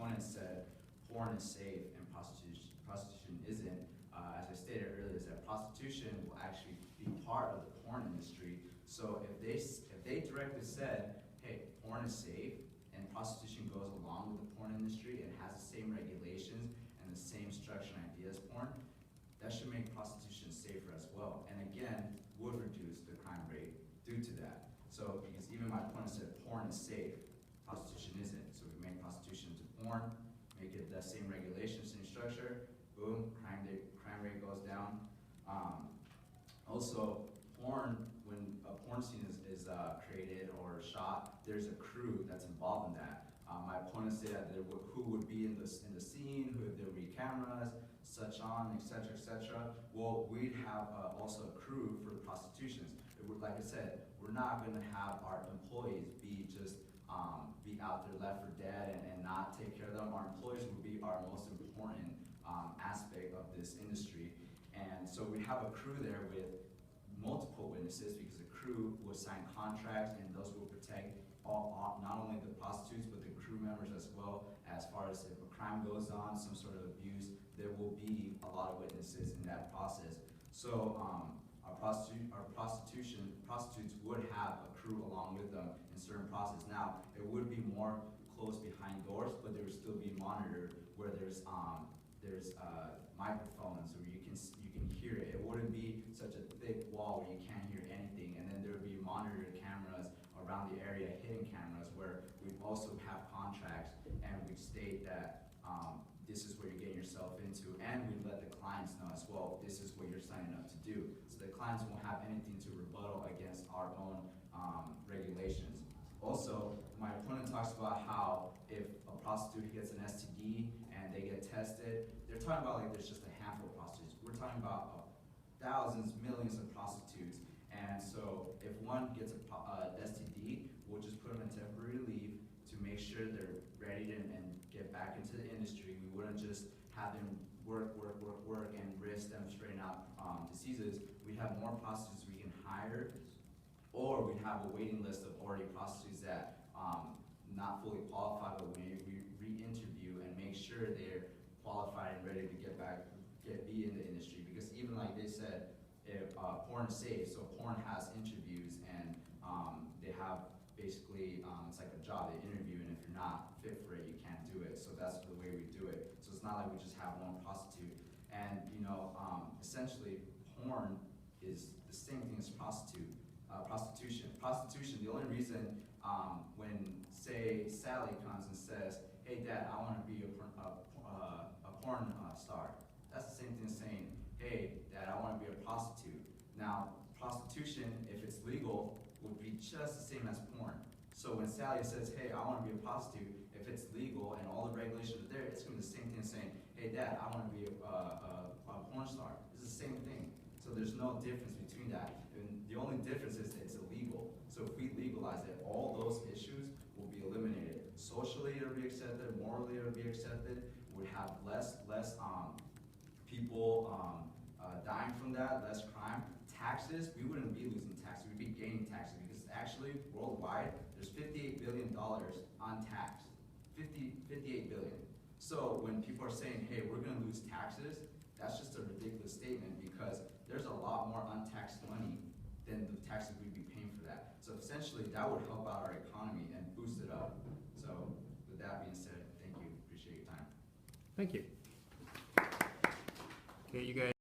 opponent said porn is safe and prostitution isn't. As I stated earlier, is that prostitution will actually be part of the porn industry. So if they directly said, hey, porn is safe and prostitution goes along with the porn industry and has the same regulations and the same structure and ideas as porn, that should make prostitution safer as well. And again, would reduce the crime rate due to that. So because even my opponent said porn is safe, prostitution isn't. So we make prostitution to porn, make it the same regulations, same structure, boom, crime rate goes down. Also, porn, when a porn scene is created or shot, there's a crew that's involved in that. My opponent said that who would be in the scene, who there would be cameras, such on, etc., etc. Well, we'd have also a crew for prostitutions. Like I said, we're not going to have our employees be just be out there left for dead and not take care of them. Our employees would be our most important aspect of this industry. And so we have a crew there with multiple witnesses because the crew will sign contracts and those will protect not only the prostitutes but the crew members as well. As far as if a crime goes on, some sort of abuse, there will be a lot of witnesses in that process. So our prostitutes would have a crew along with them in certain process. Now, it would be more close behind doors, but there would still be monitored where there's microphones where you can hear it. It wouldn't be such a thick wall where you can't hear anything, and then there would be monitored cameras around the area, hidden cameras, where we'd also have contracts and we'd state that this is what you're getting yourself into, and we'd let the clients know as well, this is what you're signing up to do. So the clients won't have anything to rebuttal against our own regulations. Also, my opponent talks about how if a prostitute gets an STD and they get tested, they're talking about like there's just a handful of prostitutes. We're talking about thousands, millions of prostitutes. And so if one gets a STD, we'll just put them in temporary leave to make sure they're ready and get back into the industry. We wouldn't just have them work and risk them straight out diseases. We'd have more prostitutes we can hire, or we'd have a waiting list of already prostitutes that not fully qualified, but we re-interview and make sure they're qualified and ready to be in the industry. Because even like they said, if porn is safe, so porn has interviews and they have basically, it's like a job, they interview, and if you're not fit for it, you can't do it. So that's the way we do it. So it's not like we just have one prostitute. And essentially, porn is the same thing as prostitution. Prostitution, the only reason when, say, Sally comes and says, hey, Dad, I want to be a porn star, that's the same thing as saying, hey, Dad, I want to be a prostitute. Now, prostitution, if it's legal, would be just the same as porn. So when Sally says, hey, I want to be a prostitute, if it's legal and all the regulations are there, it's going to be the same thing as saying, hey, Dad, I want to be a porn star. It's the same thing. So there's no difference between that. And the only difference is it's illegal. So if we legalize it, all those issues will be eliminated. Socially, it'll be accepted. Morally, it'll be accepted. We'd have less people dying from that, less crime. Taxes, we wouldn't be losing taxes. We'd be gaining taxes because actually, worldwide, there's $58 billion untaxed. 58 billion. So when people are saying, hey, we're going to lose taxes, that's just a ridiculous statement because there's a lot more untaxed money than the taxes we'd be paying for that. So essentially, that would help out our economy and boost it up. So with that being said, thank you. Appreciate your time. Thank you. Okay, you guys.